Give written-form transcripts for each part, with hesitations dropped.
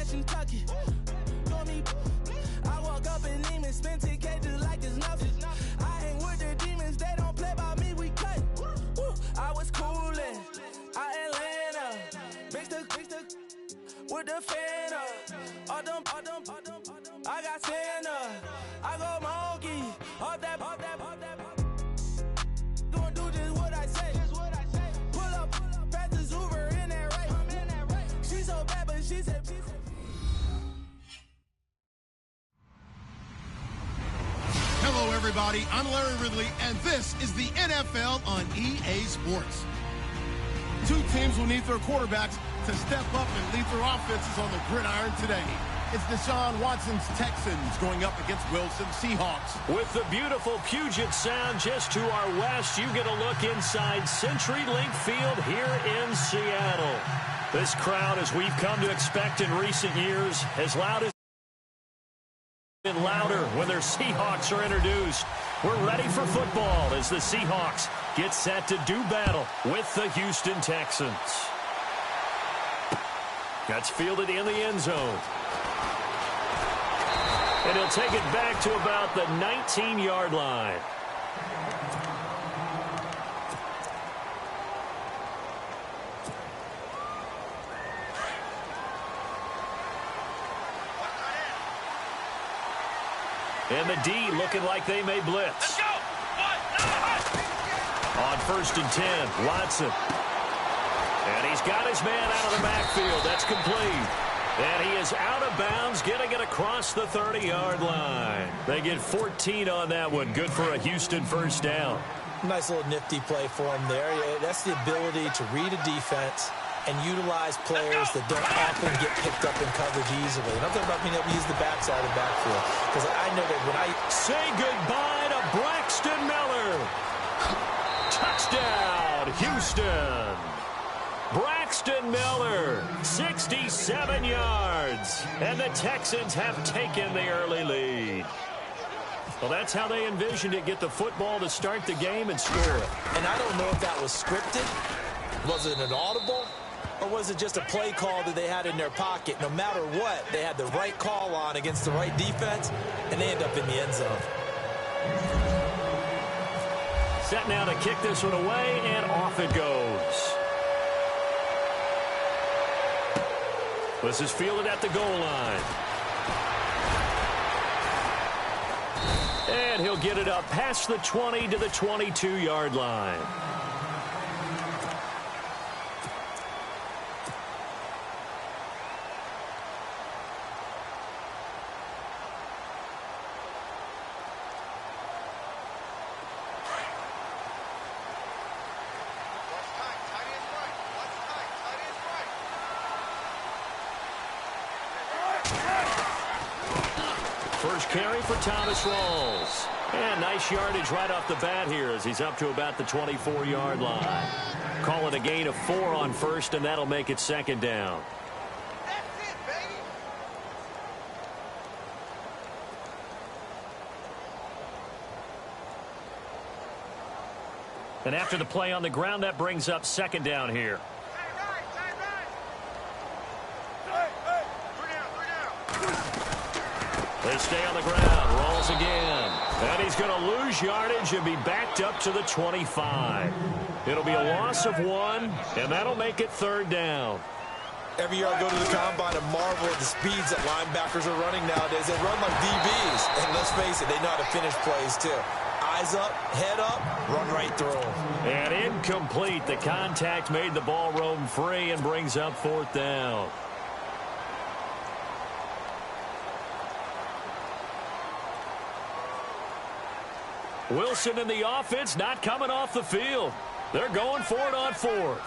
Russian tucky. I walk up and demons, spin 10K just like it's nothing. I hang with the demons, they don't play by me, we cut. I was coolin', out Atlanta, mixed with the Fanta. All them, I got Santa. I go monkey, all that. Gonna do just what I say. Pull up, pass the Uber in that race. She so bad, but she said. Hello, everybody. I'm Larry Ridley, and this is the NFL on EA Sports. Two teams will need their quarterbacks to step up and lead their offenses on the gridiron today. It's Deshaun Watson's Texans going up against Wilson's Seahawks. With the beautiful Puget Sound just to our west, you get a look inside CenturyLink Field here in Seattle. This crowd, as we've come to expect in recent years, as loud as been louder when their Seahawks are introduced. We're ready for football as the Seahawks get set to do battle with the Houston Texans. That's fielded in the end zone. And he'll take it back to about the 19-yard line. And the D looking like they may blitz. Let's go. On 1st and 10, Watson. And he's got his man out of the backfield. That's complete. And he is out of bounds, getting it across the 30-yard line. They get 14 on that one. Good for a Houston first down. Nice little nifty play for him there. That's the ability to read a defense and utilize players that don't often get picked up in coverage easily. And I'm talking about being able to use the backside of the backfield. Because I know that when I say goodbye to Braxton Miller. Touchdown, Houston. Braxton Miller, 67 yards. And the Texans have taken the early lead. Well, that's how they envisioned it. Get the football to start the game and score it. And I don't know if that was scripted. Was it an audible? Or was it just a play call that they had in their pocket? No matter what, they had the right call on against the right defense, and they end up in the end zone. Set now to kick this one away, and off it goes. This is fielded at the goal line. And he'll get it up past the 20 to the 22-yard line. First carry for Thomas Rawls. And nice yardage right off the bat here as he's up to about the 24-yard line. Call it a gain of 4 on first, and that'll make it second down. That's it, baby. And after the play on the ground, that brings up second down here. They stay on the ground. Rolls again. And he's going to lose yardage and be backed up to the 25. It'll be a loss of 1, and that'll make it third down. Every year I go to the combine and marvel at the speeds that linebackers are running nowadays. They run like DBs. And let's face it, they know how to finish plays too. Eyes up, head up, run right through them. And incomplete. The contact made the ball roam free and brings up fourth down. Wilson and the offense not coming off the field. They're going for it on fourth.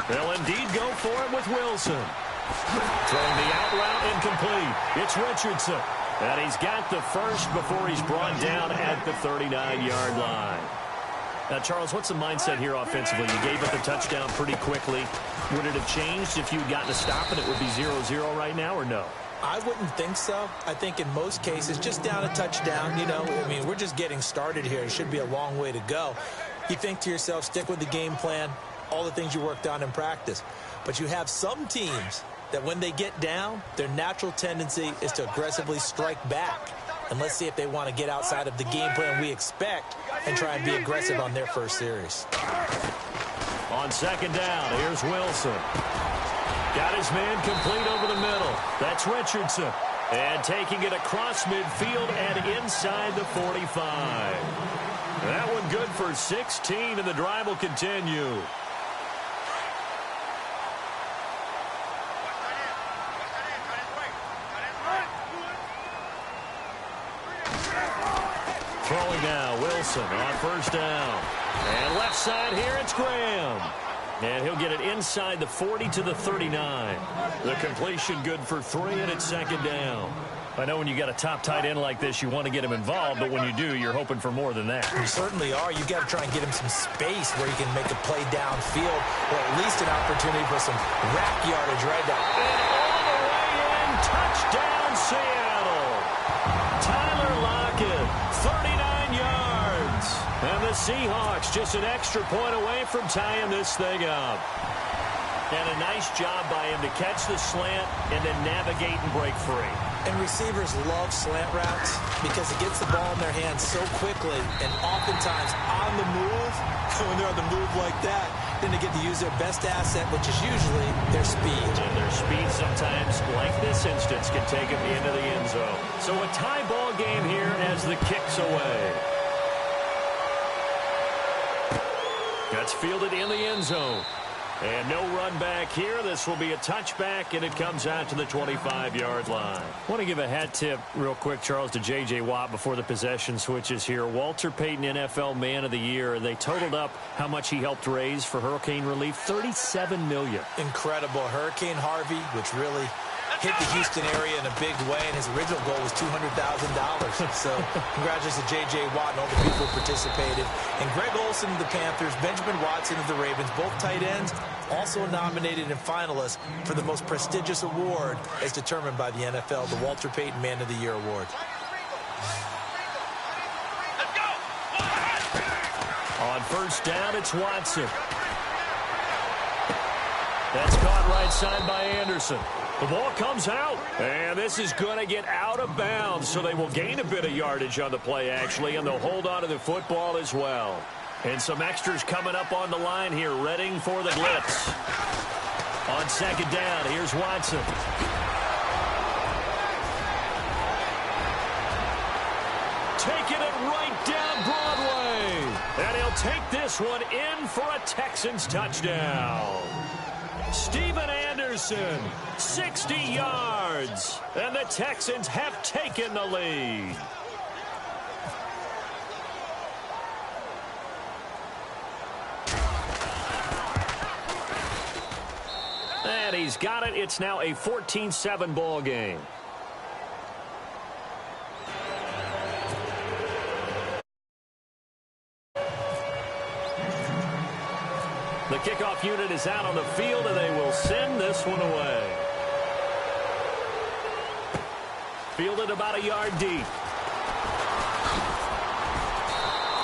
They'll indeed go for it with Wilson. Throwing the out route incomplete. It's Richardson. And he's got the first before he's brought down at the 39-yard line. Now, Charles, what's the mindset here offensively? You gave up the touchdown pretty quickly. Would it have changed if you had gotten a stop and it would be 0-0 right now, or no? I wouldn't think so. I think in most cases, just down a touchdown, you know, I mean, we're just getting started here. It should be a long way to go. You think to yourself, stick with the game plan, all the things you worked on in practice. But you have some teams that when they get down, their natural tendency is to aggressively strike back. And let's see if they want to get outside of the game plan we expect and try and be aggressive on their first series. On second down, here's Wilson. Got his man complete over the middle. That's Richardson. And taking it across midfield and inside the 45. That one good for 16, and the drive will continue. Throwing now, Wilson on first down. And left side here, it's Graham. And he'll get it inside the 40 to the 39. The completion good for 3, and it's second down. I know when you got a top tight end like this, you want to get him involved, but when you do, you're hoping for more than that. You certainly are. You got to try and get him some space where he can make a play downfield, or at least an opportunity for some rack yardage right now. And all the way in, touchdown Seattle. Tyler Lockett, 39 yards. And the Seahawks just an extra point away from tying this thing up. And a nice job by him to catch the slant and then navigate and break free. And receivers love slant routes because it gets the ball in their hands so quickly, and oftentimes on the move, when they're on the move like that, then they get to use their best asset, which is usually their speed. And their speed sometimes, like this instance, can take them into the end zone. So a tie ball game here as the kick's away. That's fielded in the end zone. And no run back here. This will be a touchback, and it comes out to the 25-yard line. I want to give a hat tip real quick, Charles, to J.J. Watt before the possession switches here. Walter Payton, NFL Man of the Year. They totaled up how much he helped raise for hurricane relief, $37 million. Incredible. Hurricane Harvey, which really hit the Houston area in a big way, and his original goal was $200,000. So congratulations to J.J. Watt and all the people who participated. And Greg Olsen of the Panthers, Benjamin Watson of the Ravens, both tight ends, also nominated and finalists for the most prestigious award as determined by the NFL, the Walter Payton Man of the Year Award. On first down, it's Watson. That's caught right side by Anderson. The ball comes out, and this is going to get out of bounds, so they will gain a bit of yardage on the play, actually, and they'll hold on to the football as well. And some extras coming up on the line here, readying for the blitz. On second down, here's Watson. Taking it right down Broadway. And he'll take this one in for a Texans touchdown. Steven Anderson, 60 yards, and the Texans have taken the lead. And he's got it. It's now a 14-7 ball game. The kickoff unit is out on the field, and they will send this one away. Fielded about a yard deep.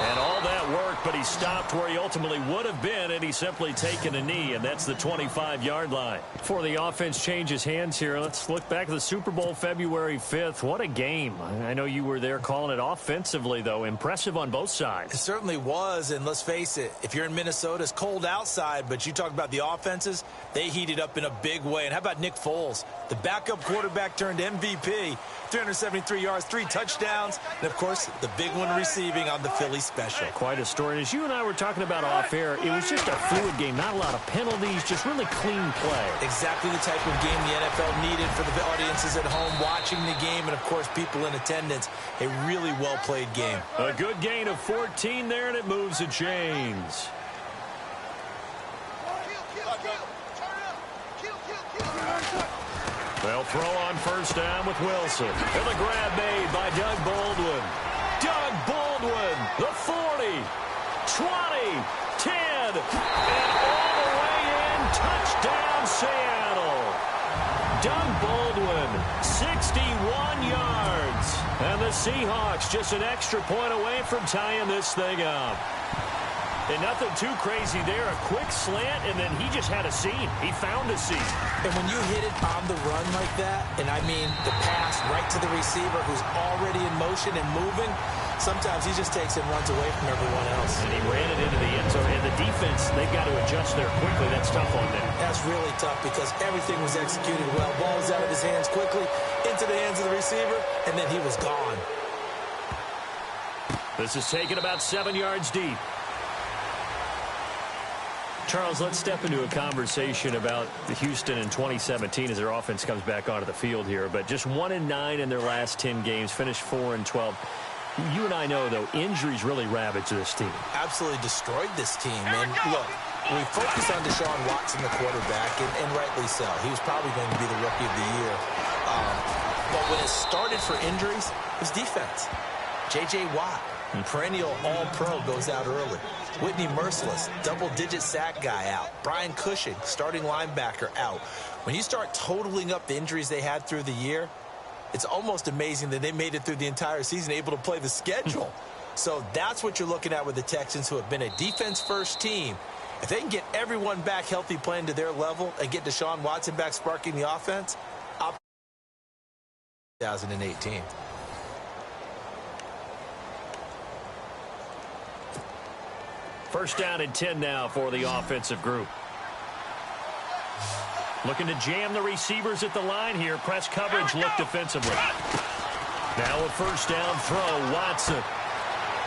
And all that work, but he stopped where he ultimately would have been, and he's simply taken a knee, and that's the 25-yard line. Before the offense changes hands here, let's look back at the Super Bowl February 5th. What a game. I know you were there calling it offensively, though. Impressive on both sides. It certainly was, and let's face it, if you're in Minnesota, it's cold outside, but you talk about the offenses, they heated up in a big way. And how about Nick Foles? The backup quarterback turned MVP, 373 yards, 3 touchdowns, and, of course, the big one receiving on the Philly special. Quite a story. And as you and I were talking about off air, it was just a fluid game. Not a lot of penalties, just really clean play. Exactly the type of game the NFL needed for the audiences at home watching the game and, of course, people in attendance. A really well-played game. A good gain of 14 there, and it moves the chains. They'll throw on first down with Wilson. And the grab made by Doug Baldwin. Doug Baldwin, the 40, 20, 10, and all the way in. Touchdown, Seattle. Doug Baldwin, 61 yards. And the Seahawks just an extra point away from tying this thing up. And nothing too crazy there. A quick slant, and then he just had a seam. He found a seam. And when you hit it on the run like that, and I mean the pass right to the receiver who's already in motion and moving, sometimes he just takes and runs away from everyone else. And he ran it into the end zone. And the defense, they've got to adjust there quickly. That's tough on them. That's really tough because everything was executed well. Ball was out of his hands quickly, into the hands of the receiver, and then he was gone. This is taken about 7 yards deep. Charles, let's step into a conversation about the Houston in 2017 as their offense comes back onto the field here. But just 1-9 in their last 10 games, finished 4-12. You and I know, though, injuries really ravaged this team. Absolutely destroyed this team. And look, we focus on Deshaun Watson, the quarterback, and rightly so. He was probably going to be the rookie of the year. But when it started for injuries, it was defense. J.J. Watt, perennial all-pro, goes out early. Whitney Merciless, double-digit sack guy out. Brian Cushing, starting linebacker, out. When you start totaling up the injuries they had through the year, it's almost amazing that they made it through the entire season able to play the schedule. So that's what you're looking at with the Texans, who have been a defense-first team. If they can get everyone back healthy playing to their level and get Deshaun Watson back sparking the offense, I'll 2018. First down and 10 now for the offensive group. Looking to jam the receivers at the line here. Press coverage, look defensively. Now a first down throw, Watson.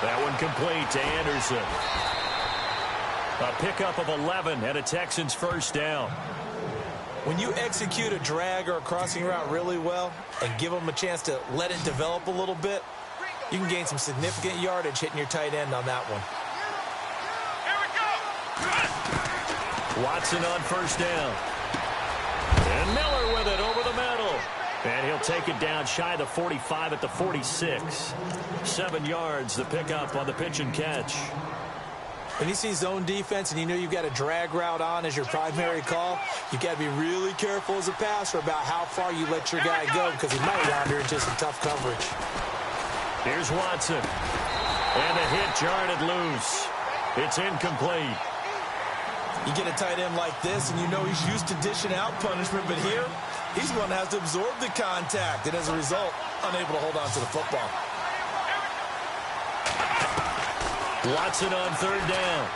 That one complete to Anderson. A pickup of 11 and a Texans first down. When you execute a drag or a crossing route really well and give them a chance to let it develop a little bit, you can gain some significant yardage hitting your tight end on that one. Watson on first down. And Miller with it over the middle. And he'll take it down shy of the 45 at the 46. 7 yards, the pickup on the pitch and catch. When you see zone defense and you know you've got a drag route on as your primary call, you've got to be really careful as a passer about how far you let your guy go because he might wander into some tough coverage. Here's Watson. And the hit jarred it loose. It's incomplete. You get a tight end like this, and you know he's used to dishing out punishment, but here, he's the one that has to absorb the contact, and as a result, unable to hold on to the football. Watson on third down.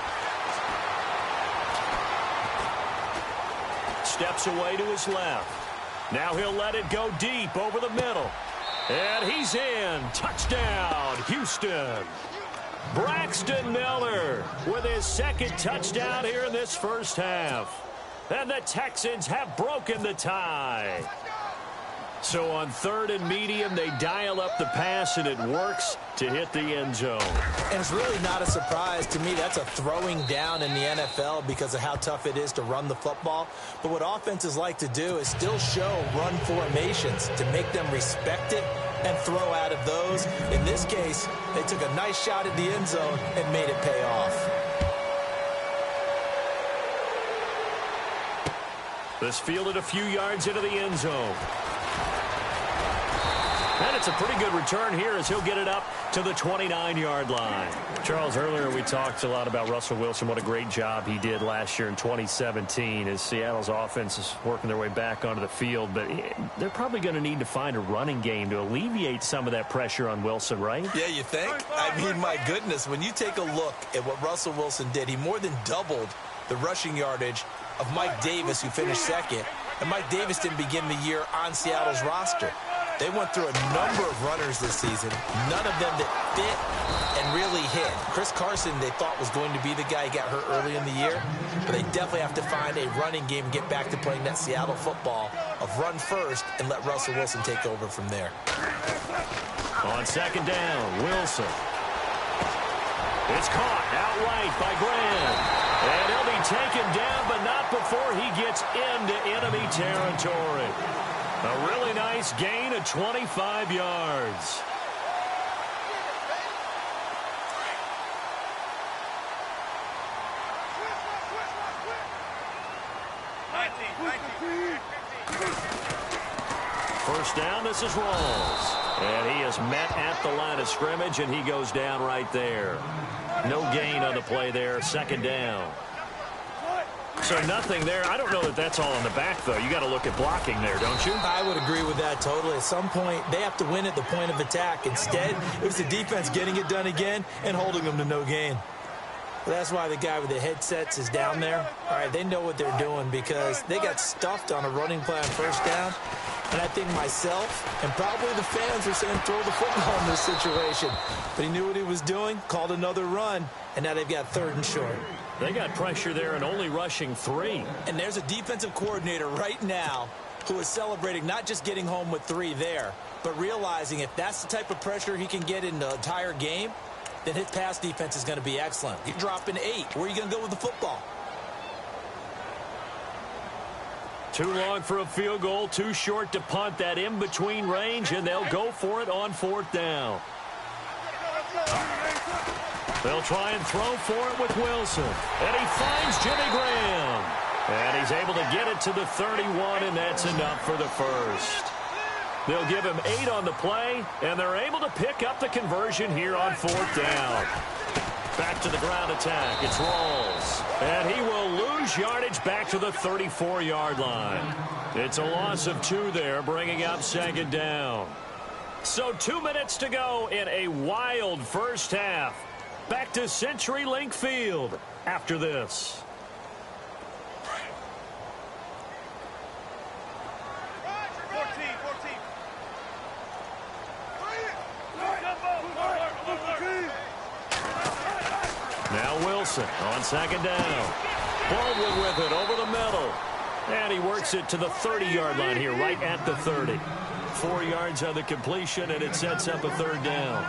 Steps away to his left. Now he'll let it go deep over the middle. And he's in. Touchdown, Houston. Braxton Miller with his second touchdown here in this first half. And the Texans have broken the tie. So on third and medium, they dial up the pass, and it works to hit the end zone. And it's really not a surprise to me. That's a throwing down in the NFL because of how tough it is to run the football. But what offenses like to do is still show run formations to make them respect it and throw out of those. In this case, they took a nice shot at the end zone and made it pay off. This fielded a few yards into the end zone. And it's a pretty good return here as he'll get it up to the 29-yard line. Charles, earlier we talked a lot about Russell Wilson, what a great job he did last year in 2017 as Seattle's offense is working their way back onto the field. But they're probably going to need to find a running game to alleviate some of that pressure on Wilson, right? Yeah, you think? I mean, my goodness, when you take a look at what Russell Wilson did, he more than doubled the rushing yardage of Mike Davis, who finished second. And Mike Davis didn't begin the year on Seattle's roster. They went through a number of runners this season, none of them that fit and really hit. Chris Carson, they thought, was going to be the guy who got hurt early in the year, but they definitely have to find a running game and get back to playing that Seattle football of run first and let Russell Wilson take over from there. On second down, Wilson. It's caught outright by Graham. And he'll be taken down, but not before he gets into enemy territory. A really nice gain of 25 yards. First down, this is Rawls. And he is met at the line of scrimmage, and he goes down right there. No gain on the play there. Second down. So nothing there. I don't know that that's all on the back, though. You got to look at blocking there, don't you? I would agree with that totally. At some point, they have to win at the point of attack. Instead, it was the defense getting it done again and holding them to no gain. That's why the guy with the headsets is down there. All right, they know what they're doing because they got stuffed on a running play on first down. And I think myself and probably the fans were saying throw the football in this situation. But he knew what he was doing, called another run, and now they've got 3rd and short. They got pressure there and only rushing 3. And there's a defensive coordinator right now who is celebrating not just getting home with 3 there, but realizing if that's the type of pressure he can get in the entire game, then his pass defense is going to be excellent. You're dropping 8. Where are you going to go with the football? Too long for a field goal, too short to punt. That in-between range, and they'll go for it on 4th down. They'll try and throw for it with Wilson. And he finds Jimmy Graham. And he's able to get it to the 31, and that's enough for the first. They'll give him 8 on the play, and they're able to pick up the conversion here on 4th down. Back to the ground attack. It's Rawls. And he will lose yardage back to the 34-yard line. It's a loss of 2 there, bringing up 2nd down. So 2 minutes to go in a wild first half. Back to CenturyLink Field after this. Now Wilson on 2nd down. Baldwin with it over the middle. And he works it to the 30-yard line here, right at the 30. 4 yards on the completion, and it sets up a 3rd down.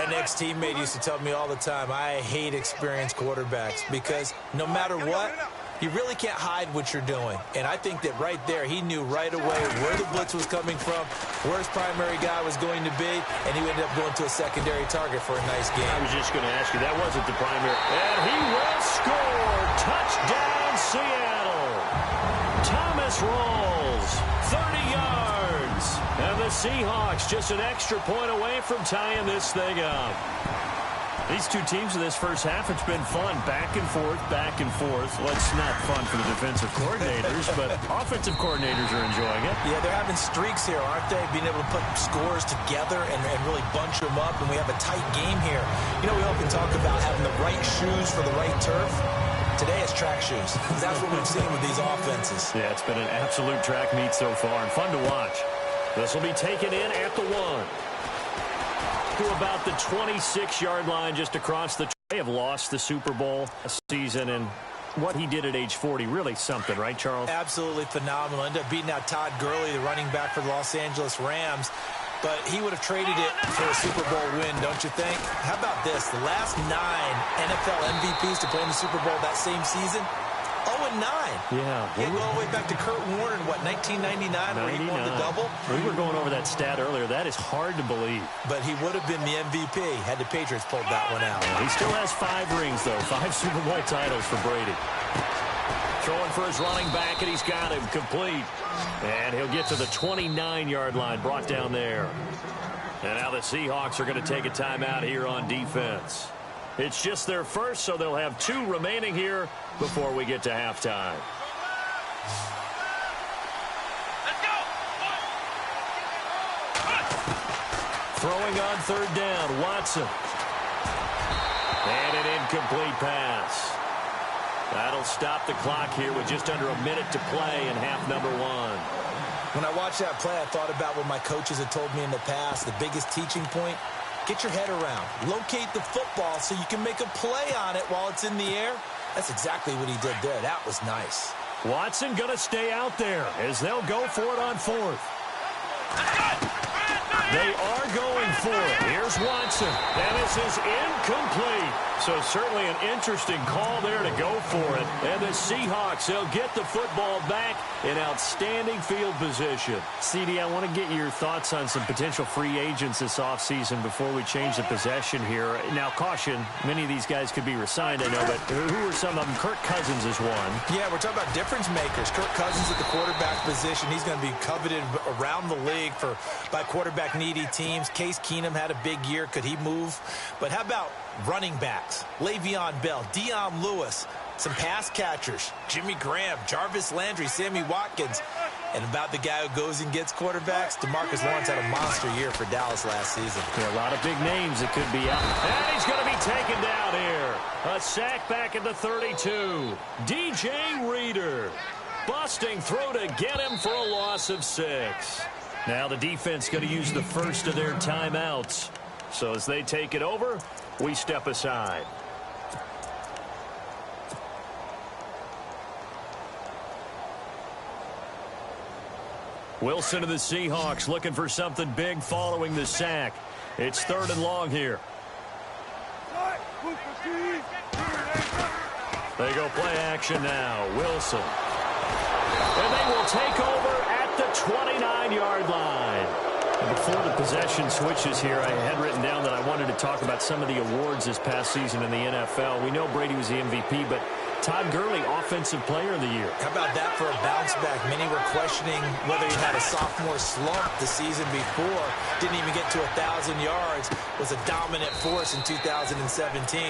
An ex-teammate used to tell me all the time, I hate experienced quarterbacks because no matter what, you really can't hide what you're doing. And I think that right there, he knew right away where the blitz was coming from, where his primary guy was going to be, and he ended up going to a secondary target for a nice game. I was just going to ask you, that wasn't the primary. And he will score. Touchdown, Seattle. Thomas Rawls, 30 yards. And the Seahawks just an extra point away from tying this thing up. These two teams in this first half, it's been fun. Back and forth, back and forth. Well, it's not fun for the defensive coordinators, but offensive coordinators are enjoying it. Yeah, they're having streaks here, aren't they? Being able to put scores together and really bunch them up, and we have a tight game here. You know, we often talk about having the right shoes for the right turf. Today it's track shoes. That's what we've seen with these offenses. Yeah, it's been an absolute track meet so far, and fun to watch. This will be taken in at the 1. To about the 26-yard line just across the. They have lost the Super Bowl season, and what he did at age 40, really something, right, Charles? Absolutely phenomenal. Ended up beating out Todd Gurley, the running back for the Los Angeles Rams, but he would have traded it for a Super Bowl win, don't you think? How about this? The last 9 NFL MVPs to play in the Super Bowl that same season, 0-9. Yeah. He had go all the way back to Kurt Warner in, 1999, where he won the double? We were going over that stat earlier. That is hard to believe. But he would have been the MVP had the Patriots pulled that one out. He still has 5 rings, though. 5 Super Bowl titles for Brady. Throwing for his running back, and he's got him complete. And he'll get to the 29-yard line, brought down there. And now the Seahawks are going to take a timeout here on defense. It's just their first, so they'll have 2 remaining here before we get to halftime. Let's go. Throwing on 3rd down, Watson. And an incomplete pass. That'll stop the clock here with just under a minute to play in half number 1. When I watched that play, I thought about what my coaches had told me in the past. The biggest teaching point, get your head around. Locate the football so you can make a play on it while it's in the air. That's exactly what he did there. That was nice. Watson going to stay out there as they'll go for it on 4th. They are going for it. Here's Watson. And this is incomplete. So certainly an interesting call there to go for it. And the Seahawks, they'll get the football back in outstanding field position. CD, I want to get your thoughts on some potential free agents this offseason before we change the possession here. Now, caution, many of these guys could be resigned, I know, but who are some of them? Kirk Cousins is one. Yeah, we're talking about difference makers. Kirk Cousins at the quarterback position. He's going to be coveted around the league by quarterbacks quarterback-needy teams. Case Keenum had a big year. Could he move? But how about running backs? Le'Veon Bell, Dion Lewis, some pass catchers, Jimmy Graham, Jarvis Landry, Sammy Watkins. And about the guy who goes and gets quarterbacks, DeMarcus Lawrence had a monster year for Dallas last season. There are a lot of big names that could be out. And he's going to be taken down here. A sack back at the 32. DJ Reader. Busting through to get him for a loss of 6. Now the defense going to use the first of their timeouts. So as they take it over, we step aside. Wilson of the Seahawks looking for something big following the sack. It's 3rd and long here. They go play action now. Wilson. And they will take over at the 29-yard line. Before the possession switches here, I had written down that I wanted to talk about some of the awards this past season in the NFL. We know Brady was the MVP, but Todd Gurley, Offensive Player of the Year. How about that for a bounce back? Many were questioning whether he had a sophomore slump the season before. Didn't even get to 1,000 yards. Was a dominant force in 2017.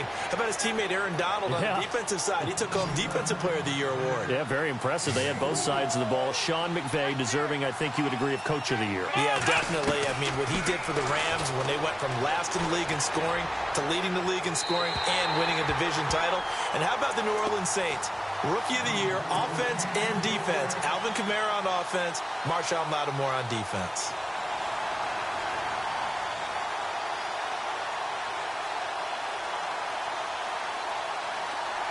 How about his teammate Aaron Donald on the defensive side? He took home Defensive Player of the Year award. Yeah, very impressive. They had both sides of the ball. Sean McVay deserving, I think you would agree, of Coach of the Year. Yeah, definitely. I mean, what he did for the Rams when they went from last in the league in scoring to leading the league in scoring and winning a division title. And how about the New Orleans Saints? Rookie of the Year, offense and defense. Alvin Kamara on offense, Marshon Lattimore on defense.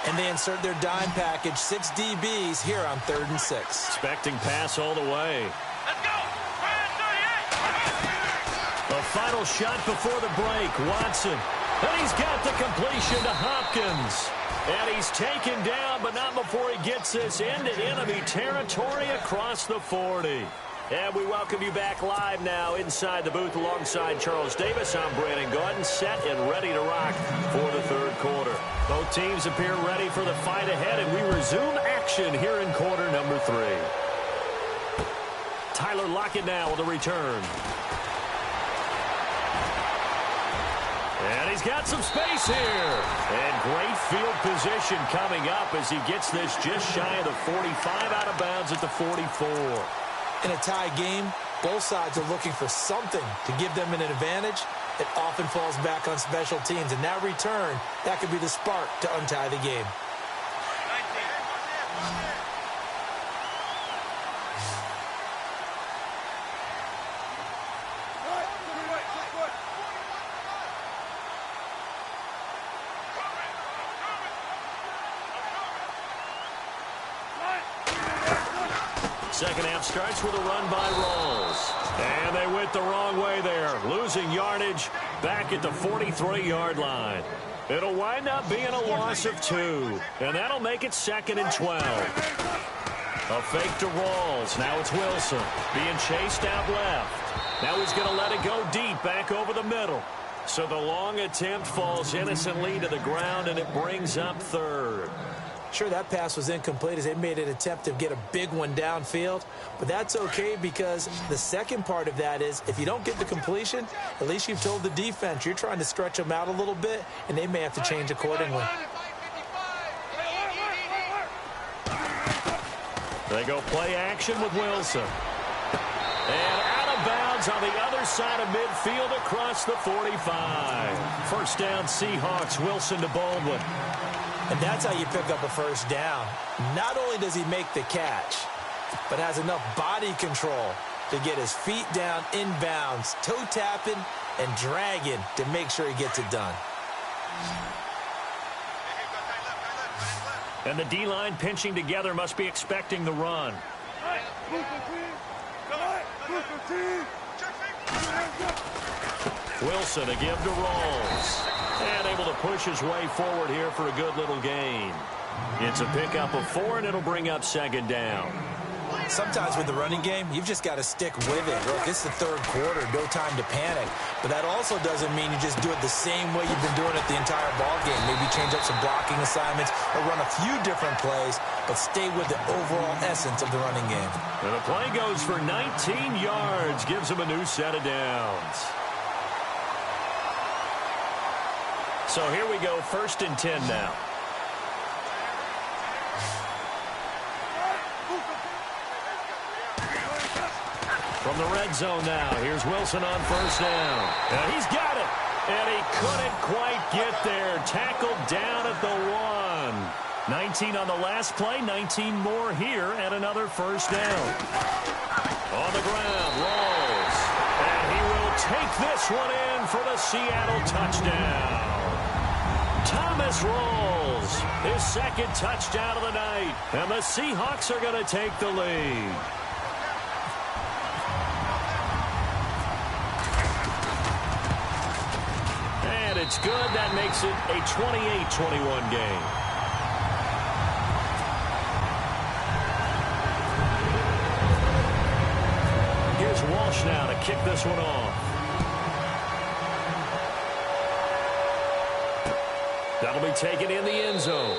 And they insert their dime package, 6 DBs here on 3rd and 6. Expecting pass all the way. Let's go. A final shot before the break. Watson. And he's got the completion to Hopkins. And he's taken down, but not before he gets this into enemy territory across the 40. And we welcome you back live now inside the booth alongside Charles Davis. I'm Brandon Gordon, set and ready to rock for the 3rd quarter. Both teams appear ready for the fight ahead, and we resume action here in quarter number 3. Tyler Lockett now with a return. And he's got some space here. And great field position coming up as he gets this just shy of the 45 out of bounds at the 44. In a tie game, both sides are looking for something to give them an advantage. It often falls back on special teams. And that return, that could be the spark to untie the game. Second half starts with a run by Rawls. And they went the wrong way there, losing yardage back at the 43-yard line. It'll wind up being a loss of 2, and that'll make it 2nd and 12. A fake to Rawls. Now it's Wilson being chased out left. Now he's going to let it go deep back over the middle. So the long attempt falls innocently to the ground, and it brings up 3rd. Sure, that pass was incomplete as they made an attempt to get a big one downfield. But that's okay because the second part of that is if you don't get the completion, at least you've told the defense you're trying to stretch them out a little bit, and they may have to change accordingly. They go play action with Wilson. And out of bounds on the other side of midfield across the 45. First down, Seahawks. Wilson to Baldwin. And that's how you pick up a first down. Not only does he make the catch, but has enough body control to get his feet down inbounds, toe tapping and dragging to make sure he gets it done. And the D-line pinching together must be expecting the run. Wilson to give to Rawls. And able to push his way forward here for a good little gain. It's a pickup of 4, and it'll bring up 2nd down. Sometimes with the running game, you've just got to stick with it. Look, it's the third quarter, no time to panic. But that also doesn't mean you just do it the same way you've been doing it the entire ball game. Maybe change up some blocking assignments or run a few different plays, but stay with the overall essence of the running game. And the play goes for 19 yards, gives him a new set of downs. So here we go, 1st and 10 now. From the red zone now, here's Wilson on 1st down. And he's got it. And he couldn't quite get there. Tackled down at the 1. 19 on the last play, 19 more here and another 1st down. On the ground, rolls. And he will take this one in for the Seattle touchdown. Thomas rolls. His 2nd touchdown of the night. And the Seahawks are going to take the lead. And it's good. That makes it a 28-21 game. Here's Walsh now to kick this one off. That'll be taken in the end zone.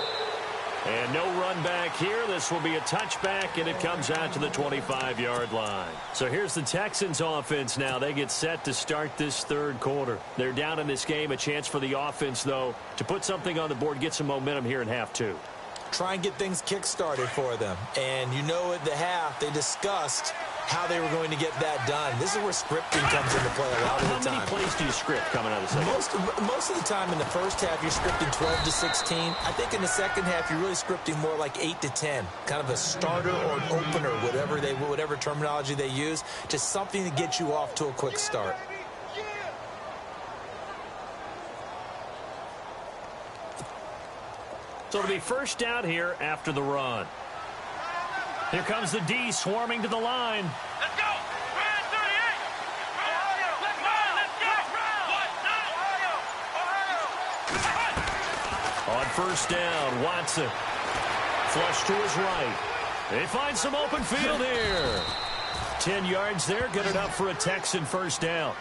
And no run back here. This will be a touchback, and it comes out to the 25-yard line. So here's the Texans offense now. They get set to start this 3rd quarter. They're down in this game. A chance for the offense, though, to put something on the board, get some momentum here in half 2. Try and get things kick-started for them. And you know at the half, they discussed how they were going to get that done. This is where scripting comes into play a lot of the time. How many plays do you script coming out of the second? Most of the time in the first half, you're scripting 12 to 16. I think in the second half, you're really scripting more like 8 to 10. Kind of a starter or an opener, whatever terminology they use. Just something to get you off to a quick start. So it'll be 1st down here after the run. Here comes the D swarming to the line. Let's go! Ryan 38! Ohio! Let's go! Ohio! On 1st down, Watson. Flush to his right. They find some open field here. 10 yards there, good enough for a Texan 1st down.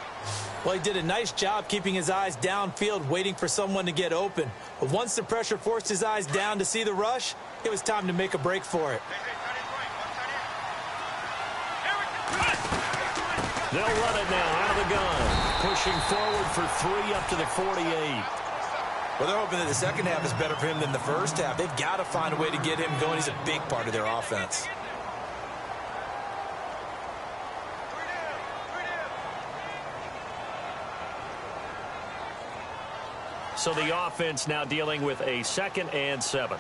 Well, he did a nice job keeping his eyes downfield, waiting for someone to get open. But once the pressure forced his eyes down to see the rush, it was time to make a break for it. They'll run it now out of the gun. Pushing forward for 3 up to the 48. Well, they're hoping that the second half is better for him than the first half. They've got to find a way to get him going. He's a big part of their offense. So the offense now dealing with a 2nd and 7.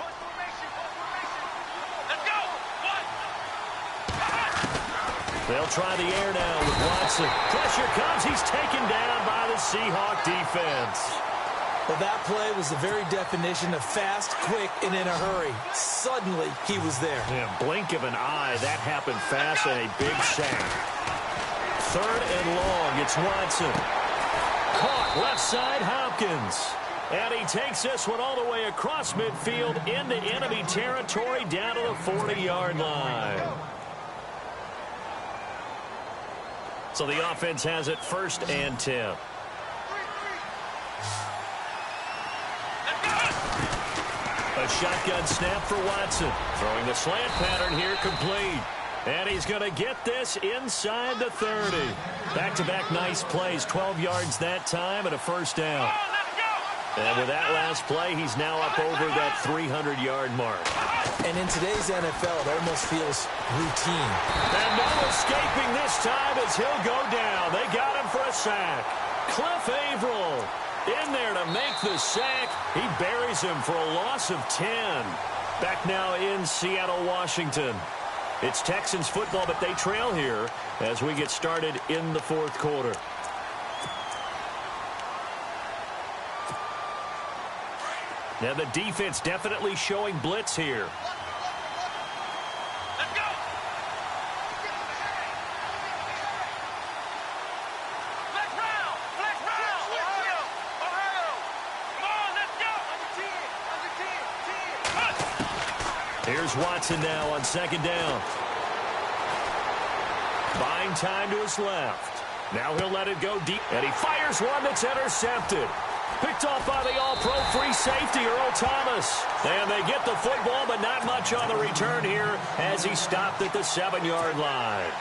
They'll try the air now with Watson. Pressure comes. He's taken down by the Seahawk defense. Well, that play was the very definition of fast, quick, and in a hurry. Suddenly, he was there. Yeah, blink of an eye. That happened fast and a big sack. 3rd and long. It's Watson. Caught left side, Hopkins. And he takes this one all the way across midfield into enemy territory down to the 40-yard line. So the offense has it 1st and 10. A shotgun snap for Watson. Throwing the slant pattern here complete. And he's going to get this inside the 30. Back-to-back nice plays. 12 yards that time and a 1st down. And with that last play, he's now up over that 300-yard mark. And in today's NFL, it almost feels routine. And no escaping this time as he'll go down. They got him for a sack. Cliff Averill in there to make the sack. He buries him for a loss of 10. Back now in Seattle, Washington. It's Texans football, but they trail here as we get started in the 4th quarter. Now the defense definitely showing blitz here. Let's go! Flex round! Flex round! Ohio! Ohio! Come on, let's go! Under 10! Here's Watson now on 2nd down. Buying time to his left. Now he'll let it go deep, and he fires one that's intercepted. Picked off by the all-pro free safety, Earl Thomas. And they get the football, but not much on the return here as he stopped at the 7-yard line.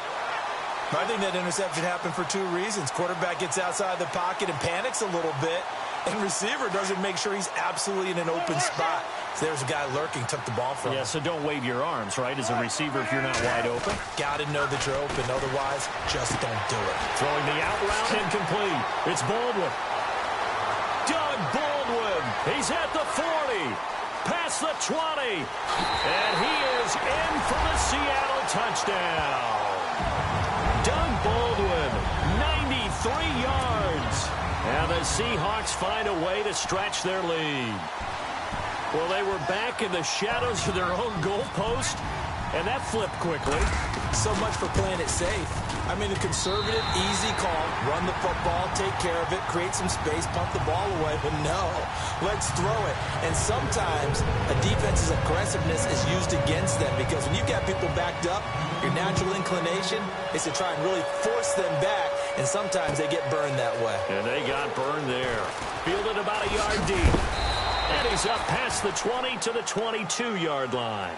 I think that interception happened for two reasons. Quarterback gets outside the pocket and panics a little bit, and receiver doesn't make sure he's absolutely in an open spot. So there's a guy lurking, took the ball from him. Yeah, so don't wave your arms, right, as a receiver if you're not wide open. Got to know that you're open. Otherwise, just don't do it. Throwing the out route incomplete. It's Baldwin. Doug Baldwin. He's at the 40. Past the 20. And he is in for the Seattle touchdown. Doug Baldwin, 93 yards. And the Seahawks find a way to stretch their lead. Well, they were back in the shadows of their own goalpost, and that flipped quickly. So much for playing it safe. I mean, a conservative, easy call, run the football, take care of it, create some space, pump the ball away. But no, let's throw it. And sometimes a defense's aggressiveness is used against them because when you've got people backed up, your natural inclination is to try and really force them back, and sometimes they get burned that way. And they got burned there. Fielded about a yard deep. And he's up past the 20 to the 22-yard line.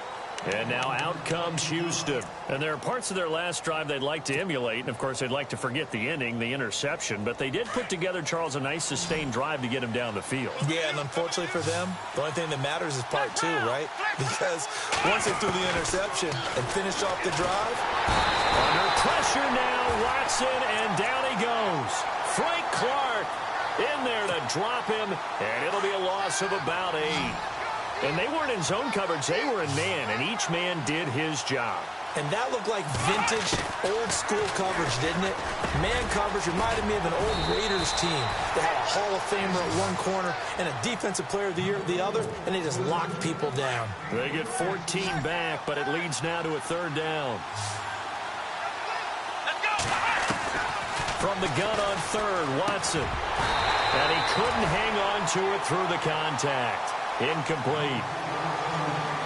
And now out comes Houston. And there are parts of their last drive they'd like to emulate. And, of course, they'd like to forget the inning, the interception. But they did put together, Charles, a nice sustained drive to get him down the field. Yeah, and unfortunately for them, the only thing that matters is part two, right? Because once they threw the interception and finished off the drive. Under pressure now, Watson, and down he goes. Frank Clark in there to drop him, and it'll be a loss of about 8. And they weren't in zone coverage, they were in man, and each man did his job. And that looked like vintage, old-school coverage, didn't it? Man coverage reminded me of an old Raiders team that had a Hall of Famer at one corner and a Defensive Player of the Year at the other, and they just locked people down. They get 14 back, but it leads now to a 3rd down. From the gun on 3rd, Watson. And he couldn't hang on to it through the contact. Incomplete.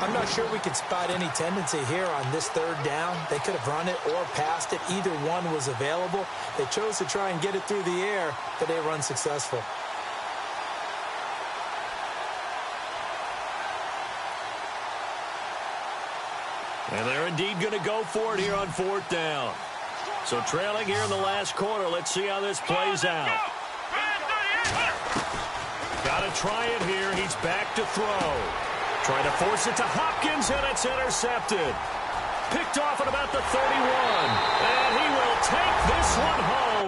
I'm not sure we could spot any tendency here on this 3rd down. They could have run it or passed it. Either one was available. They chose to try and get it through the air, but they were unsuccessful. And they're indeed going to go for it here on 4th down. So trailing here in the last quarter. Let's see how this plays out. Got to try it here. He's back to throw. Trying to force it to Hopkins, and it's intercepted. Picked off at about the 31. And he will take this one home.